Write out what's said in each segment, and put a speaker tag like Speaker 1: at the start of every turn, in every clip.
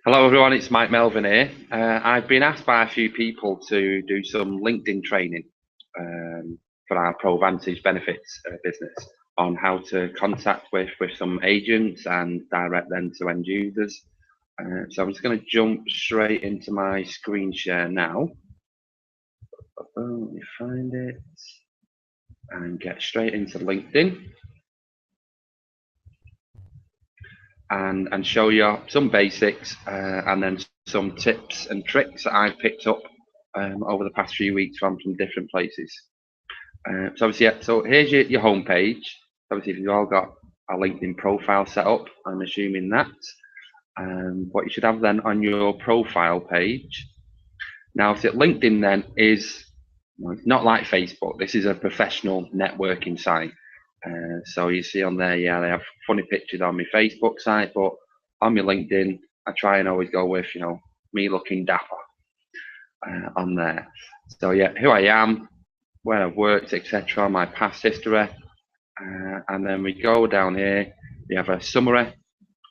Speaker 1: Hello everyone, it's Mike Melvin here. I've been asked by a few people to do some LinkedIn training for our ProVantage benefits business on how to contact with some agents and direct them to end users. So I'm just going to jump straight into my screen share now. Let me find it and get straight into LinkedIn. And show you some basics and then some tips and tricks that I've picked up over the past few weeks from different places. So obviously, yeah, so here's your homepage. Obviously, if you've all got a LinkedIn profile set up, I'm assuming that. What you should have then on your profile page. Now, so LinkedIn then is not like Facebook. This is a professional networking site. So you see on there, yeah, they have funny pictures on my Facebook site, but on my LinkedIn, I try and always go with, me looking dapper on there. So yeah, who I am, where I've worked, etc., my past history, and then we go down here. We have a summary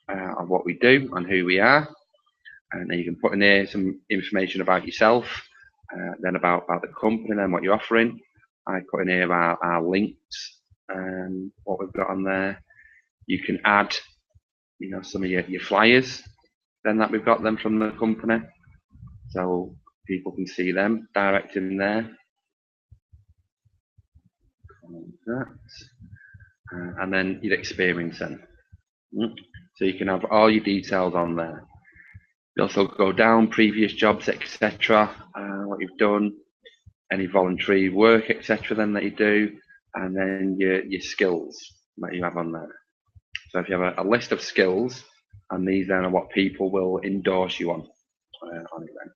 Speaker 1: of what we do and who we are, and then you can put in here some information about yourself, then about the company and what you're offering. I put in here our links. What we've got on there, you can add some of your flyers then that we've got them from the company, so people can see them direct in there. And then your experience then, so you can have all your details on there. You also go down previous jobs, etc., what you've done, any voluntary work, etc., then that you do, and then your skills that you have on there. So if you have a list of skills, and these then are what people will endorse you on it then.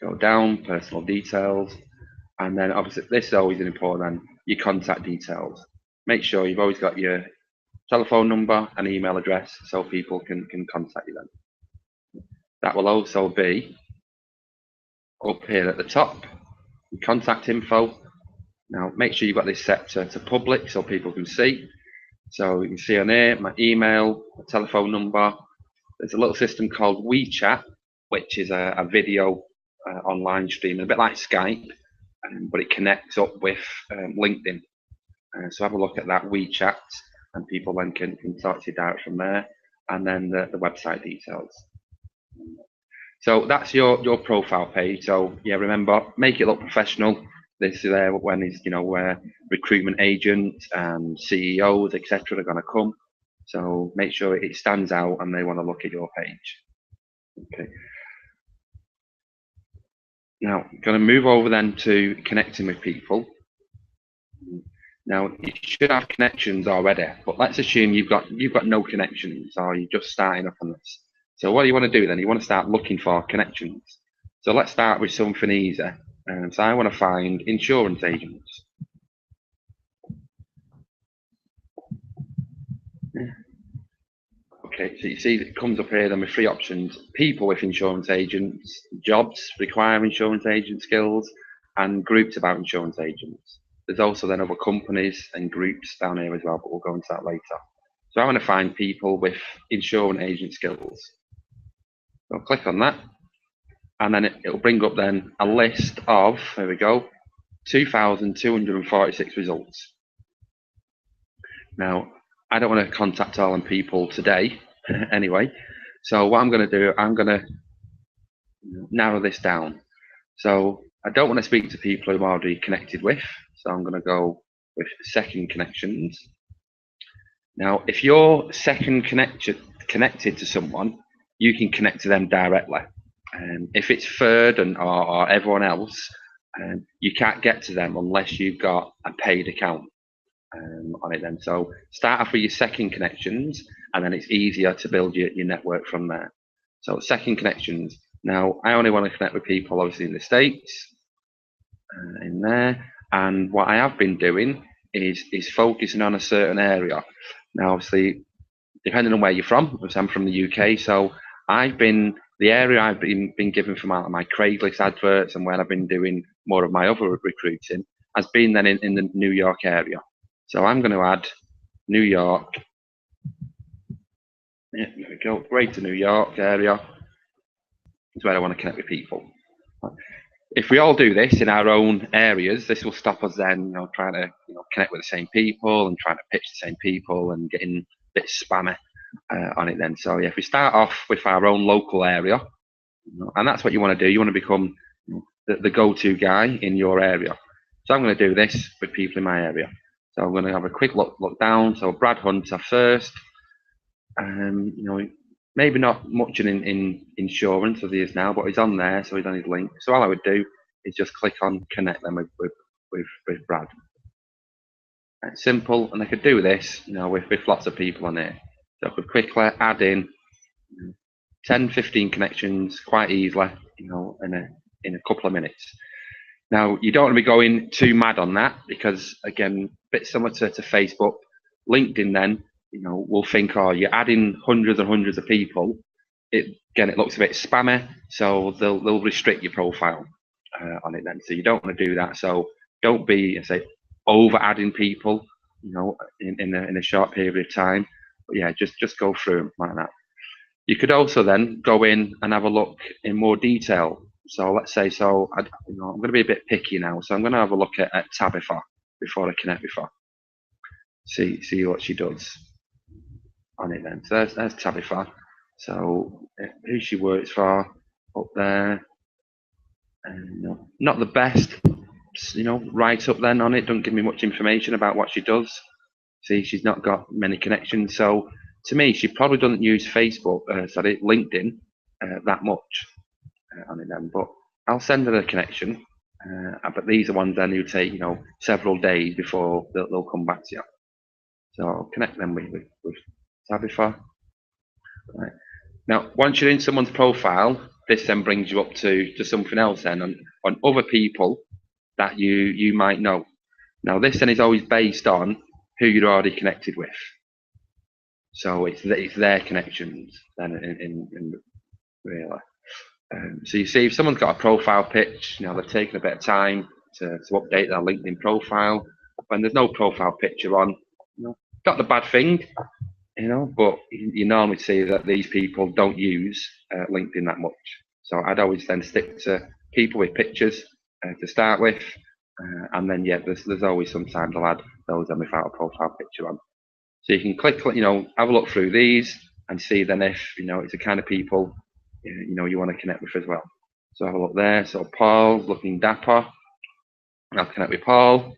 Speaker 1: Go down, personal details, and then obviously this is always an important, your contact details. Make sure you've always got your telephone number and email address so people can contact you then. That will also be up here at the top, contact info. Now make sure you've got this set to public so people can see. So you can see on here my email, my telephone number. There's a little system called WeChat, which is a video online stream, a bit like Skype, but it connects up with LinkedIn. So have a look at that WeChat, and people then can talk to you direct from there, and then the website details. So that's your profile page. So yeah, remember, make it look professional. This is there when is where recruitment agents and CEOs, etc., are going to come. So make sure it stands out and they want to look at your page. Okay. Now, I'm going to move over then to connecting with people. Now, you should have connections already, but let's assume you've got no connections or you're just starting up on this. So what do you want to do then? You want to start looking for connections. So let's start with something easy. So I want to find insurance agents. Okay, so you see it comes up here then with 3 options: people with insurance agents, jobs require insurance agent skills, and groups about insurance agents. There's also then other companies and groups down here as well, but we'll go into that later. So I want to find people with insurance agent skills. So I'll click on that, and then it'll bring up then a list of, there we go, 2,246 results. Now, I don't want to contact all them people today anyway. So what I'm going to do, I'm going to narrow this down. So I don't want to speak to people who I'm already connected with. So I'm going to go with second connections. Now, if you're second connected to someone, you can connect to them directly. If it's third or everyone else, you can't get to them unless you've got a paid account on it then. So start off with your second connections, and then it's easier to build your network from there. So second connections. Now, I only want to connect with people obviously in the States, in there. And what I have been doing is focusing on a certain area. Now, obviously, depending on where you're from, because I'm from the UK, so the area I've been given from my Craigslist adverts and where I've been doing more of my other recruiting has been then in the New York area. So I'm going to add New York. Yeah, there we go, Greater New York area. is where I want to connect with people. If we all do this in our own areas, this will stop us then, trying to connect with the same people and trying to pitch the same people and getting a bit spammy on it then. So yeah, if we start off with our own local area, and that's what you want to do, you want to become the go-to guy in your area. So I'm going to do this with people in my area. So I'm going to have a quick look down. So Brad Hunter first. Maybe not much in insurance as he is now, but he's on there, so he's on his link. So all I would do is just click on connect them with Brad. It's simple, and I could do this, with lots of people on here. So I could quickly add in 10, 15 connections quite easily, in a couple of minutes. Now, you don't want to be going too mad on that because, again, a bit similar to Facebook, LinkedIn then, will think, oh, you're adding hundreds and hundreds of people. It looks a bit spammy, so they'll restrict your profile on it then. So you don't want to do that. So don't be, over adding people, in a short period of time. But yeah, just go through them like that. You could also then go in and have a look in more detail. So let's say, I'm going to be a bit picky now. So I'm going to have a look at Tabitha before I connect with her. See what she does on it then. So there's Tabitha. So who she works for up there. And not the best, right up then on it. Don't give me much information about what she does. See, she's not got many connections. So to me, she probably doesn't use LinkedIn that much on it then. But I'll send her a connection. But these are ones then who take, several days before they'll come back to you. So I'll connect them with Tabitha. Right. Now, once you're in someone's profile, this then brings you up to something else then on other people that you might know. Now, this then is always based on who you're already connected with. So it's their connections then in really. So you see, if someone's got a profile pitch, they've taken a bit of time to update their LinkedIn profile. When there's no profile picture on, not the bad thing, but you normally see that these people don't use LinkedIn that much. So I'd always then stick to people with pictures to start with, and then there's always sometimes I'll add those then without a profile picture on. So you can click, have a look through these and see then if it's the kind of people you want to connect with as well. So have a look there. So Paul looking dapper. I'll connect with Paul,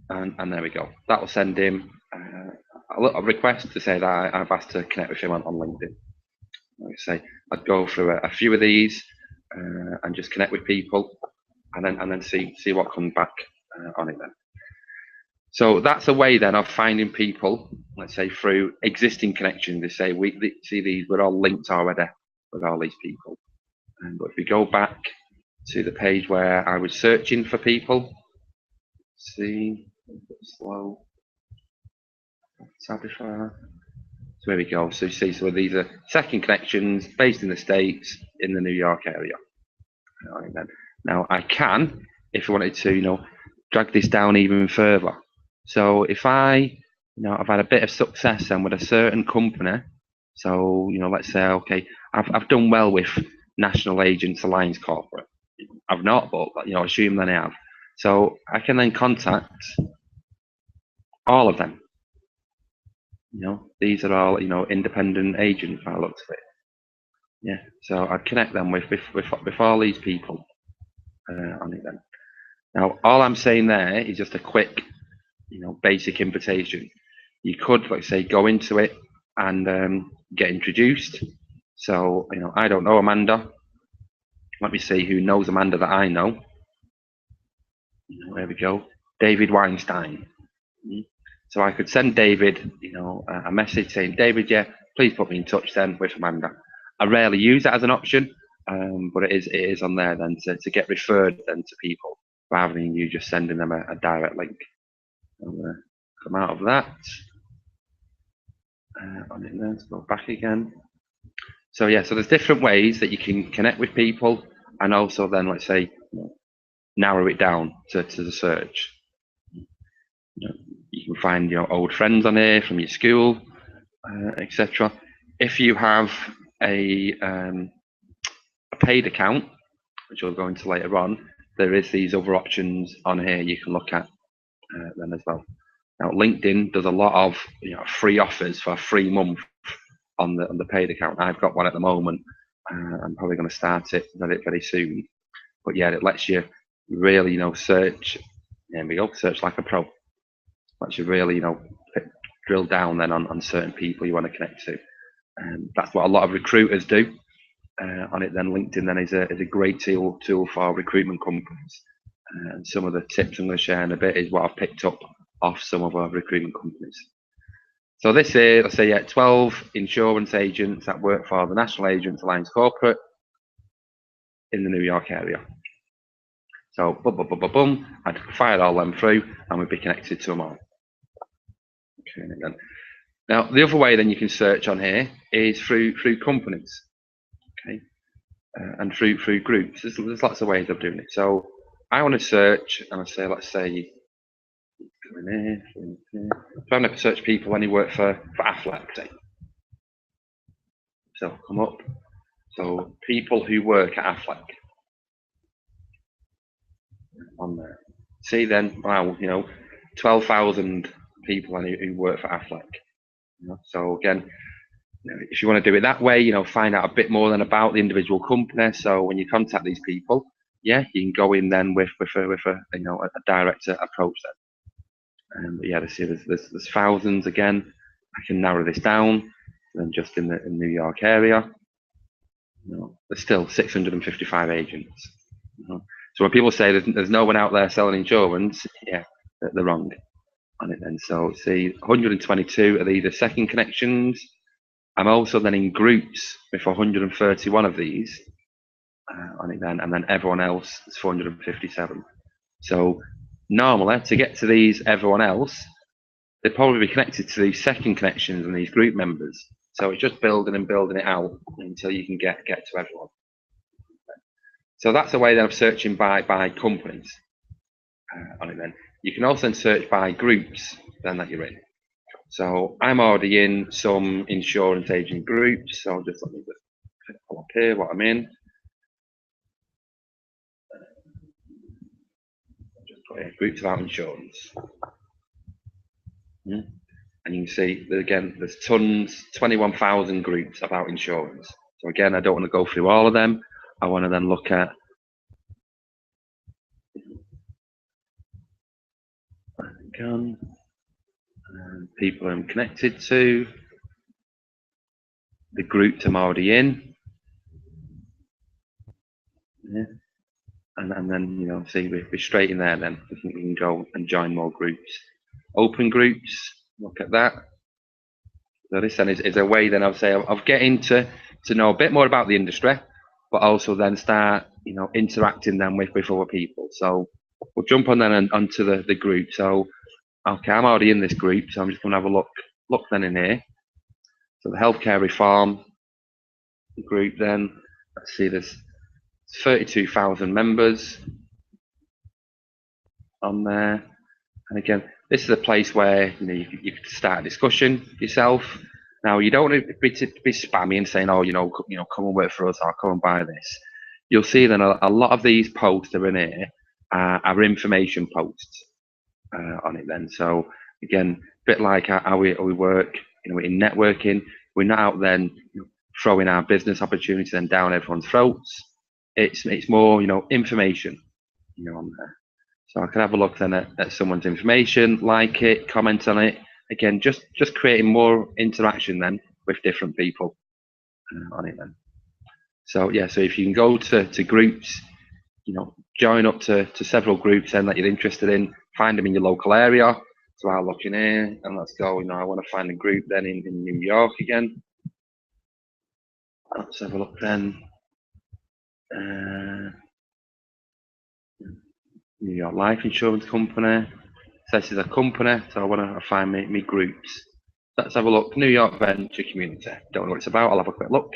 Speaker 1: and there we go. That will send him a request to say that I've asked to connect with him on LinkedIn. Like I say, I'd go through a few of these and just connect with people, and then see what comes back on it then. So that's a way then of finding people, let's say through existing connections. They say we're all linked already with all these people. But if we go back to the page where I was searching for people, see, slow. Tabitha. So there we go. So you see, so these are second connections based in the States in the New York area. Now I can, if I wanted to, drag this down even further. So if I've had a bit of success then with a certain company. So let's say, okay, I've done well with National Agents Alliance Corporate. I've not, but assume that I have. So I can then contact all of them. These are all independent agents by the looks of it. Yeah, so I'd connect them with all these people on it then. Now, all I'm saying there is just a quick, basic invitation. You could, like say, go into it and get introduced. So, I don't know Amanda. Let me see who knows Amanda that I know. There we go. David Weinstein. So I could send David, a message saying, David, yeah, please put me in touch then with Amanda. I rarely use that as an option, but it is on there then to get referred then to people rather than you just sending them a direct link. I'm going to come out of that. On it there, let's go back again. So yeah, so there's different ways that you can connect with people and also then, let's say, narrow it down to the search. You can find your old friends on here from your school, etc. If you have a paid account, which we'll go into later on, there is these other options on here you can look at then as well. Now, LinkedIn does a lot of free offers for a free month on the paid account. I've got one at the moment. I'm probably going to start it very soon. But yeah, it lets you really search. There we go, search like a pro. Lets you really drill down then on certain people you want to connect to. And that's what a lot of recruiters do on it. Then LinkedIn then is a great tool for recruitment companies. And some of the tips I'm going to share in a bit is what I've picked up off some of our recruitment companies. So this is, let's say, 12 insurance agents that work for the National Agents Alliance Corporate in the New York area. So boom, I'd fire all them through and we'd be connected to them all. Okay, then. Now, the other way then you can search on here is through companies, okay, and through groups. There's lots of ways of doing it. So I want to search, and I say, let's say, come in here. So I'm going to search people when you work for Aflac, say. So come up. So people who work at Aflac on there. See then, wow, 12,000 people who work for Aflac. So again, if you want to do it that way, find out a bit more than about the individual company. So when you contact these people, yeah, you can go in then with a direct approach then. But yeah, see, there's thousands again. I can narrow this down. Then just in the New York area, there's still 655 agents. So when people say there's no one out there selling insurance, yeah, they're wrong on it then. So see, 122 are these second connections. I'm also then in groups with 131 of these on it then, and then everyone else is 457. So normally to get to these everyone else, they'd probably be connected to these second connections and these group members. So it's just building and building it out until you can get to everyone. So that's a way then of searching by companies on it then. You can also search by groups then that you're in. So I'm already in some insurance agent groups. So just let me just pull up here what I'm in. Just put here groups about insurance. And you can see that again, there's tons, 21,000 groups about insurance. So again, I don't want to go through all of them. I want to then look at people I'm connected to, the groups I'm already in, yeah. And then see we're straight in there. Then we can go and join more groups, open groups. Look at that. So this then is a way then I'll say of getting to know a bit more about the industry, but also then start interacting then with other people. So we'll jump on then onto the group. So okay, I'm already in this group, so I'm just going to have a look then in here. So the healthcare reform group then, let's see, there's 32,000 members on there. And again, this is a place where you can start a discussion yourself. Now you don't want to be spammy and saying, oh, come and work for us or come and buy this. You'll see then a lot of these posts that are in here are information posts on it then. So again, a bit like how we work, in networking, we're not out then throwing our business opportunities then down everyone's throats. It's more information on there. So I can have a look then at someone's information, like it, comment on it. Again, just creating more interaction then with different people on it then. So yeah, so if you can go to groups, join up to several groups then that you're interested in, find them in your local area. So I'll look in here and let's go, I want to find a group then in New York again. Let's have a look then. New York Life Insurance Company. So this is a company, so I want to find me groups. Let's have a look. New York Venture Community. Don't know what it's about. I'll have a quick look.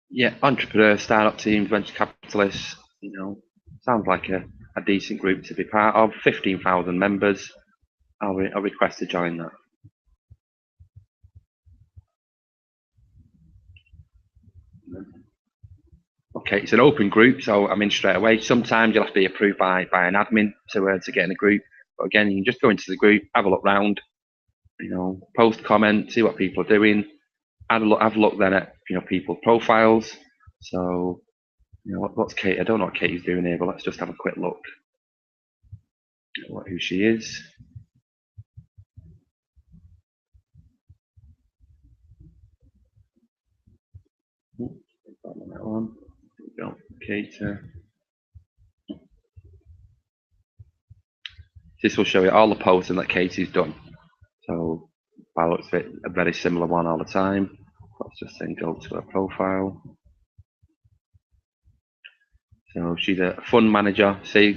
Speaker 1: Yeah, entrepreneur, startup teams, venture capitalists. Sounds like a decent group to be part of. 15,000 members. I'll request to join that. Okay, it's an open group, so I'm in straight away. Sometimes you'll have to be approved by an admin to get in a group. But again, you can just go into the group, have a look round, post, comment, see what people are doing. Have a look then at people's profiles. So what's Kate? I don't know what Katie's doing here, but let's just have a quick look at who she is. That one. There we go, Kate. This will show you all the posting that Katie's done. So by the looks of it, a very similar one all the time. Let's just then go to her profile. So she's a fund manager. See,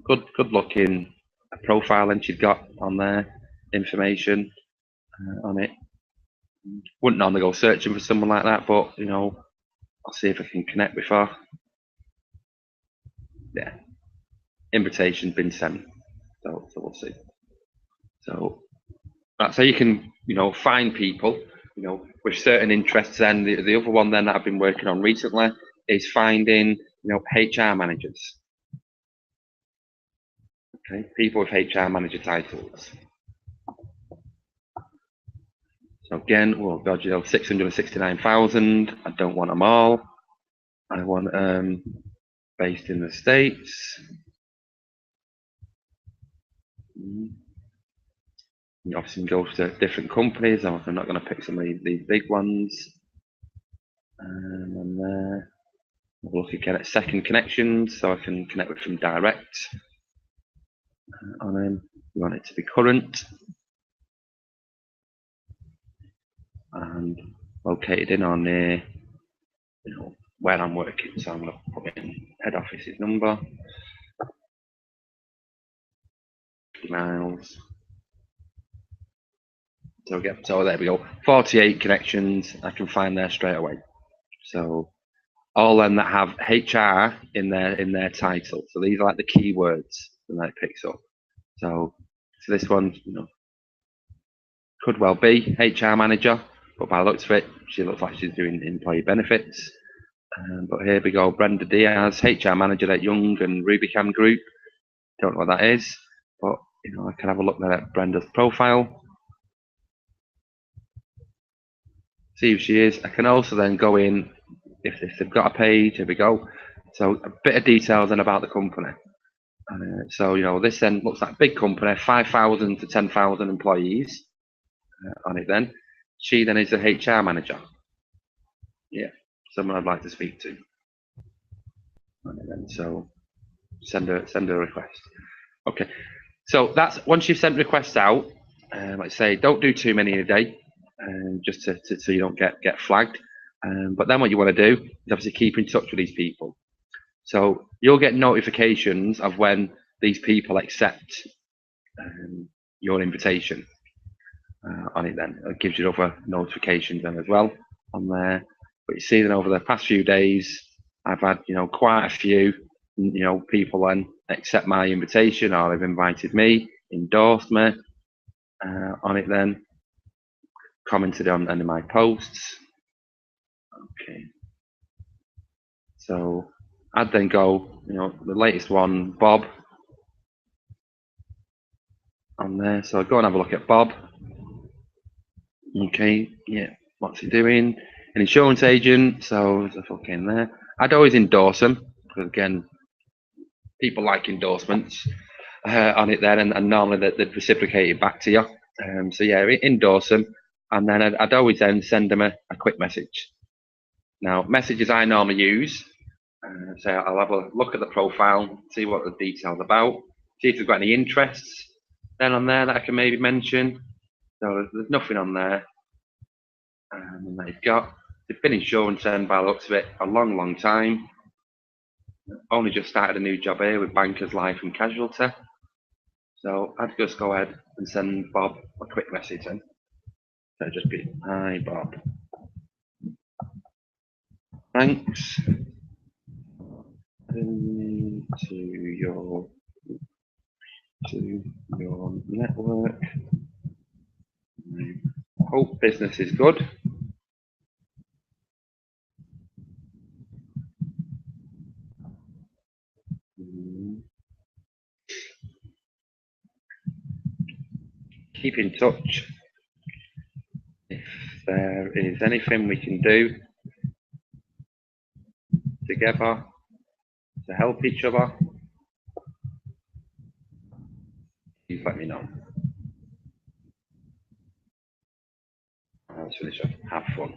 Speaker 1: good looking profile, and she's got on there information on it. Wouldn't normally go searching for someone like that, but I'll see if I can connect with her. Yeah, invitation's been sent, so we'll see. So that's how you can find people with certain interests. Then the other one then that I've been working on recently is finding HR managers. Okay, people with HR manager titles. So again, oh God, 669,000. I don't want them all. I want based in the States. You obviously go to different companies. I'm not going to pick some of these big ones. And then there, we'll look again at second connections, so I can connect with them direct. On them, you want it to be current and located in on there, where I'm working. So I'm going to put in head office's number, miles. So there we go. 48 connections. I can find there straight away. So all them that have HR in their title. So these are like the keywords that it picks up. So this one, could well be HR manager, but by the looks of it, she looks like she's doing employee benefits. But here we go, Brenda Diaz, HR manager at Young and Rubicam Group. Don't know what that is, but I can have a look there at Brenda's profile. See who she is. I can also then go in if they've got a page. Here we go. So a bit of details then about the company. So this then looks like a big company, 5,000 to 10,000 employees on it. Then she then is the HR manager. Yeah, someone I'd like to speak to. And so send a request. Okay, so that's once you've sent requests out. Let's say don't do too many in a day, just so you don't get flagged. But then what you want to do is obviously keep in touch with these people. So you'll get notifications of when these people accept your invitation on it. Then it gives you other notifications then as well on there. But you see that over the past few days, I've had quite a few people then accept my invitation, or they've invited me, endorsed me on it, then commented on any of my posts. Okay, so I'd then go the latest one, Bob, on there. So I'd go and have a look at Bob. Okay, yeah, what's he doing? An insurance agent, so there's a fuck in there. I'd always endorse them, because again, people like endorsements on it there, and normally they'd reciprocate it back to you. So yeah, endorse them, and then I'd always then send them a quick message. Now, messages I normally use, so I'll have a look at the profile, see what the details about, see if they've got any interests then on there that I can maybe mention. So there's nothing on there. And they've been insurance then by the looks of it a long time. Only just started a new job here with Bankers Life and Casualty. So I'd just go ahead and send Bob a quick message then. So just be, hi Bob. Thanks to your network. Hope business is good. keep in touch. If there is anything we can do together to help each other, please let me know. Let's finish off. Have fun.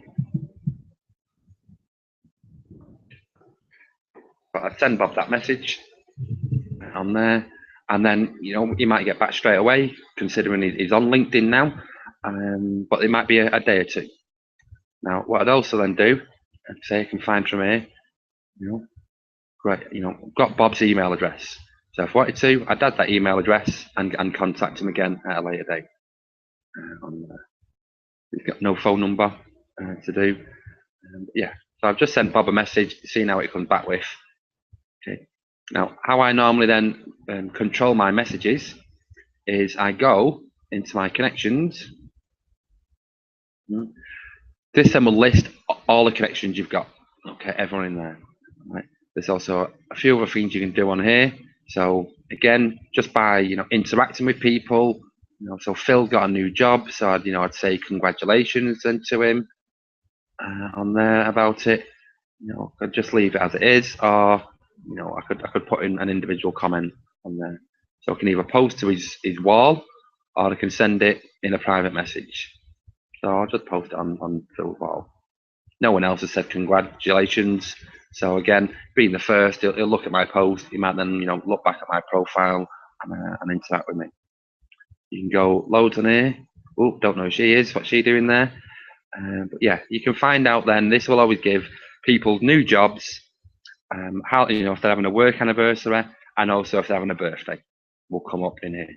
Speaker 1: But I'd send Bob that message on there, and then he might get back straight away, considering he's on LinkedIn now. But it might be a day or two. Now, what I'd also then do, and say I can find from here, great, got Bob's email address. So if I wanted to, I'd add that email address and contact him again at a later date. He's got no phone number to do. Yeah, so I've just sent Bob a message, seeing how it comes back with. Okay. Now, how I normally then control my messages is I go into my connections. This then will list all the connections you've got. Okay, everyone in there. Right. There's also a few other things you can do on here. So again, just by interacting with people. So Phil got a new job, so I'd say congratulations then to him on there about it. I could just leave it as it is, or I could put in an individual comment on there. So I can either post to his wall, or I can send it in a private message. So I'll just post it on Phil's wall. No one else has said congratulations. So again, being the first, he'll look at my post. He might then look back at my profile and interact with me. You can go loads on here. Oh, don't know who she is. What's she doing there? But yeah, you can find out then. This will always give people new jobs. How if they're having a work anniversary, and also if they're having a birthday, will come up in here.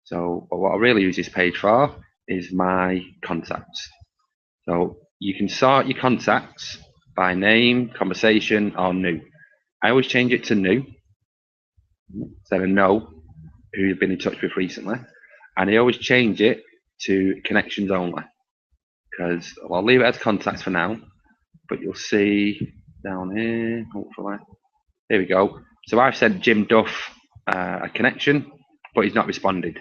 Speaker 1: So what I really use this page for is my contacts. So you can sort your contacts by name, conversation, or new. I always change it to new, so I know who you've been in touch with recently, and I always change it to connections only, because I'll leave it as contacts for now, but you'll see down here, hopefully. Here we go. So I've sent Jim Duff a connection, but he's not responded.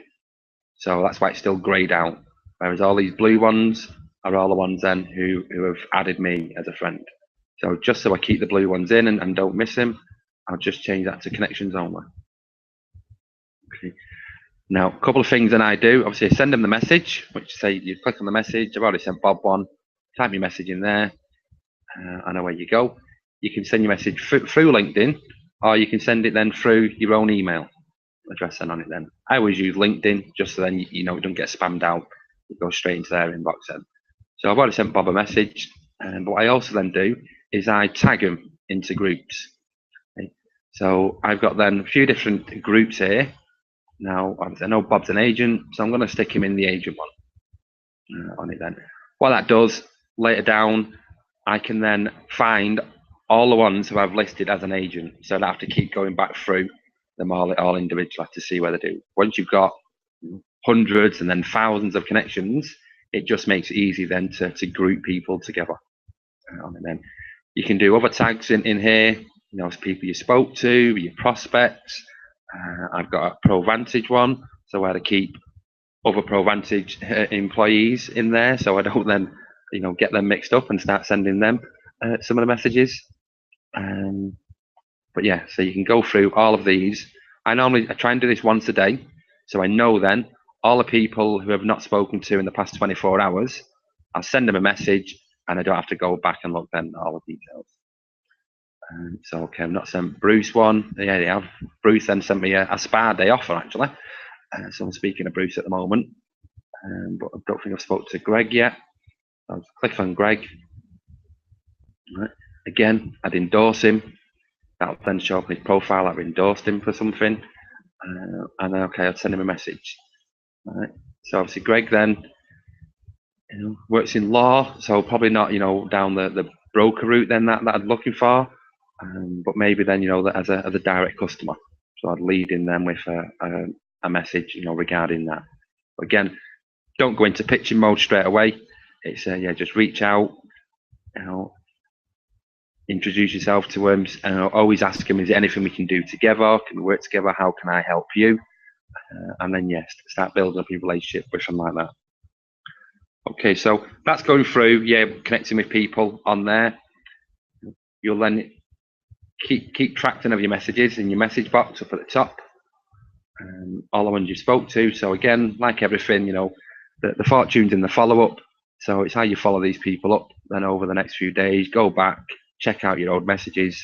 Speaker 1: So that's why it's still greyed out. Whereas all these blue ones are all the ones then who have added me as a friend. So just so I keep the blue ones in and don't miss him, I'll just change that to connections only. Okay. Now, a couple of things that I do. Obviously, I send them the message, which say you click on the message. I've already sent Bob one. Type your message in there, and away you go. You can send your message through LinkedIn, or you can send it then through your own email address and on it then. I always use LinkedIn just so then it don't get spammed out. It goes straight into their inbox then. So I've already sent Bob a message, but what I also then do is I tag them into groups. Okay. So I've got then a few different groups here. Now I know Bob's an agent, so I'm going to stick him in the agent one on it then. What that does later down, I can then find all the ones who I've listed as an agent, so I don't have to keep going back through them all individually to see where they do. Once you've got hundreds and then thousands of connections, it just makes it easy then to group people together. And then you can do other tags in here, people you spoke to, your prospects. I've got a ProVantage one, so where to keep other ProVantage employees in there, so I don't then get them mixed up and start sending them some of the messages. But yeah, so you can go through all of these. I try and do this once a day, so I know then all the people who have not spoken to in the past 24 hours, I'll send them a message, and I don't have to go back and look then at all the details. So okay, I've not sent Bruce one. Yeah, they have. Bruce then sent me a spa day offer actually. So I'm speaking to Bruce at the moment, but I don't think I've spoke to Greg yet. I'll click on Greg. Right. Again, I'd endorse him. That'll then show up in his profile. I've endorsed him for something, and then okay, I'd send him a message. Right. So obviously Greg then works in law, so probably not down the broker route then that I'm looking for, but maybe then that as a direct customer. So I'd lead in them with a message regarding that. But again, don't go into pitching mode straight away. It's just reach out, introduce yourself to them, and always ask them, is there anything we can do together? Can we work together? How can I help you? and then yes, start building up your relationship with something like that. Okay, so that's going through, yeah, connecting with people on there. You'll then keep tracking of your messages in your message box up at the top. All the ones you spoke to. So again, like everything, you know, the fortune's in the follow-up. So it's how you follow these people up. Then over the next few days, go back, check out your old messages,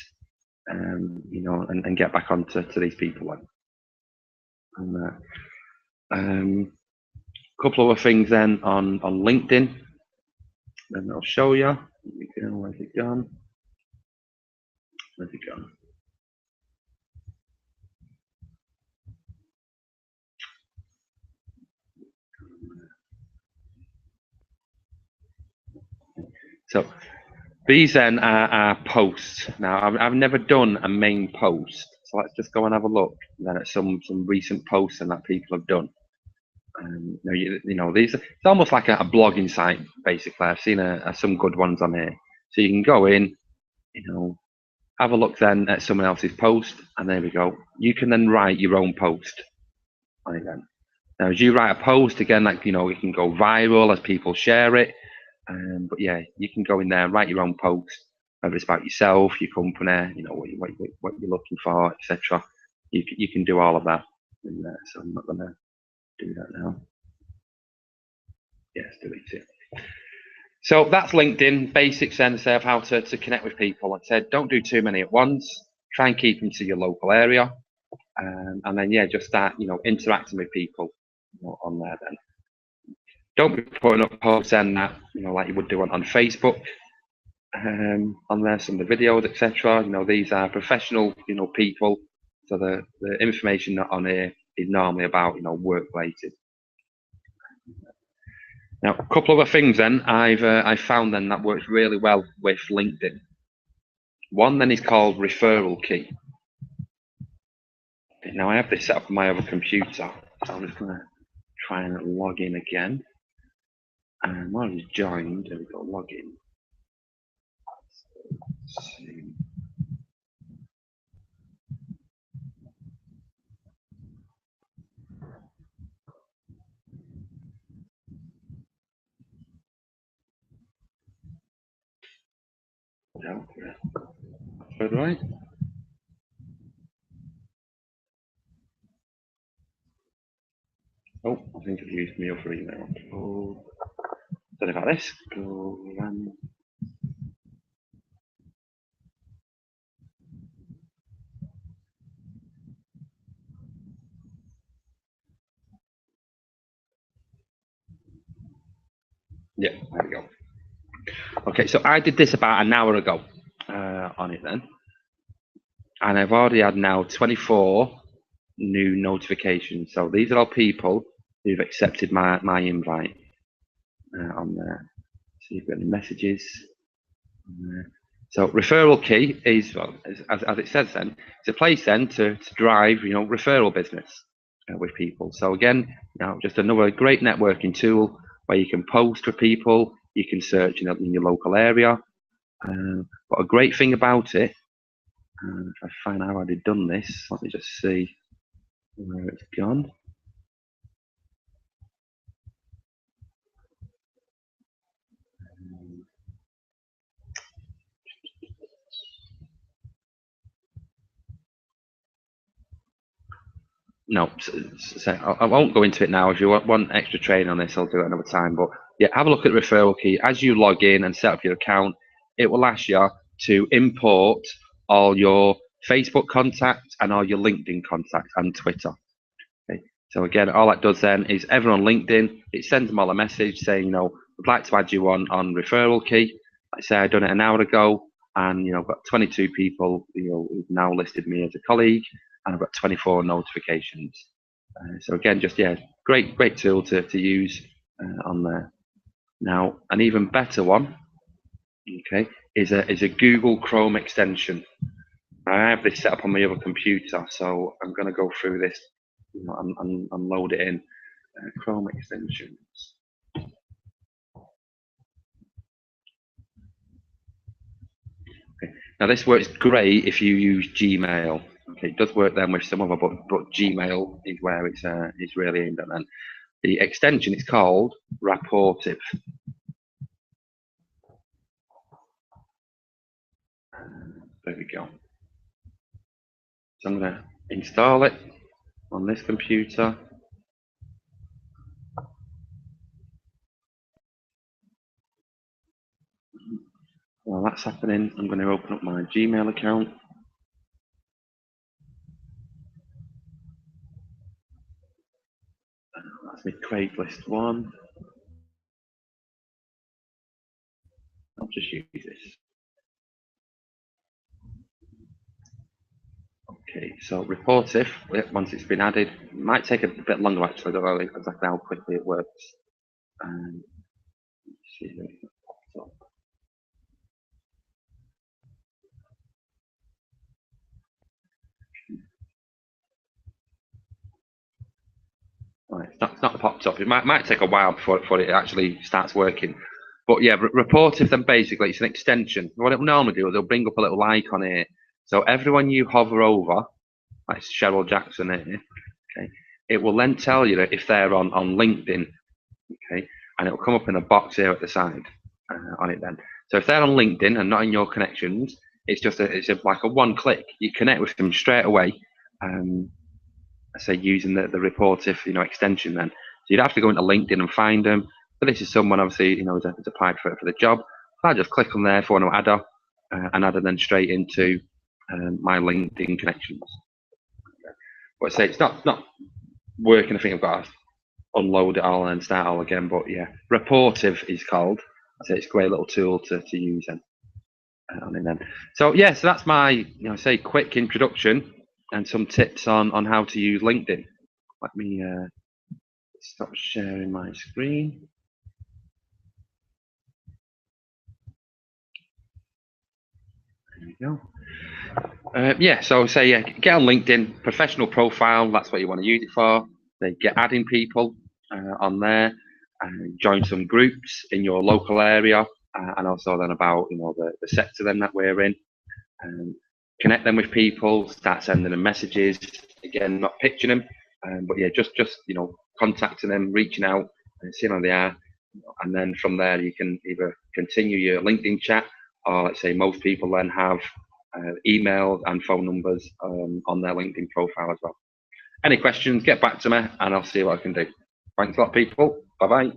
Speaker 1: you know, and get back onto these people. And a couple of other things then on LinkedIn. Then I'll show you. Where's it gone? Where's it gone? So these then are posts. Now I've never done a main post, so let's just go and have a look then at some recent posts and that people have done. You know, these it's almost like a blogging site basically. I've seen some good ones on here, so you can go in, you know, have a look then at someone else's post, and there we go. You can then write your own post on it then. Now, as you write a post again, like, you know, it can go viral as people share it. But yeah, you can go in there and write your own post, whether it's about yourself, your company, you know, what you're looking for, etc. You can do all of that in there. So I'm not going to do that now. Yes, delete it. So that's LinkedIn, basic sense of how to connect with people. Like I said, don't do too many at once. Try and keep them to your local area. And then, yeah, just start, you know, interacting with people, you know, on there then. Don't be putting up posts then that, you know, like you would do on Facebook. On there, some of the videos, etc. You know, these are professional, you know, people. So the information on here is normally about, you know, work related. Now, a couple of other things then I've found then that works really well with LinkedIn. One then is called Referral Key. Now I have this set up on my other computer, so I'm just going to try and log in again. And while he's joined, there we go, log in. Let's see. No, yeah. Right. Oh, I think I've used my other email. Oh, sorry about this. Go run. Yeah, there we go. Okay, so I did this about an hour ago on it then. And I've already had now 24 new notifications. So these are all people who've accepted my invite on there. So you've got any messages. So referral key is, well, as it says then, it's a place then to drive, you know, referral business with people. So again, you know, just another great networking tool where you can post for people, you can search in your local area. But a great thing about it, if I find out how I'd done this, let me just see where it's gone. No, so I won't go into it now. If you want extra training on this, I'll do it another time. But yeah, have a look at the referral key. As you log in and set up your account, it will ask you to import all your Facebook contacts and all your LinkedIn contacts and Twitter. Okay. So again, all that does then is everyone on LinkedIn, it sends them all a message saying, you know, I'd like to add you on referral key. Like I say, I done it an hour ago, and you know, I've got 22 people, you know, who've now listed me as a colleague, and I've got 24 notifications. So again, just yeah, great tool to use on there. Now, an even better one, okay, is a Google Chrome extension. I have this set up on my other computer, so I'm going to go through this, you know, and load it in. Chrome extensions. Okay. Now this works great if you use Gmail. Okay, it does work then with some other, but Gmail is where it's really aimed at then. The extension is called Rapportive. There we go. So I'm going to install it on this computer. While that's happening, I'm going to open up my Gmail account. That's my Craigslist one. I'll just use this. Okay, so Rapportive, once it's been added, it might take a bit longer actually, I don't know exactly how quickly it works. Let's see if it pops up. Right, it's not popped up. It might take a while before it actually starts working. But yeah, Rapportive then basically it's an extension. What it will normally do is it'll bring up a little icon here. So everyone you hover over, like Cheryl Jackson here, okay, it will then tell you that if they're on LinkedIn, okay, and it'll come up in a box here at the side on it then. So if they're on LinkedIn and not in your connections, it's like a one click. You connect with them straight away. Say using the Rapportive, extension then. So you'd have to go into LinkedIn and find them. But this is someone obviously, has applied for the job. So I just click on there for an adder and add them then straight into my LinkedIn connections. But I say it's not working. I think I've got to unload it all and start all again. But yeah, Rapportive is called. I say it's a great little tool to use then. So yeah, so that's my quick introduction and some tips on how to use LinkedIn. Let me stop sharing my screen. There we go. Yeah, so get on LinkedIn, professional profile, that's what you want to use it for. They get adding people on there and join some groups in your local area and also then about the sector then that we're in. Connect them with people, start sending them messages. Again, not pitching them, but yeah, just contacting them, reaching out, and seeing how they are, and then from there you can either continue your LinkedIn chat, or let's say most people then have emails and phone numbers on their LinkedIn profile as well. Any questions? Get back to me, and I'll see what I can do. Thanks a lot, people. Bye bye.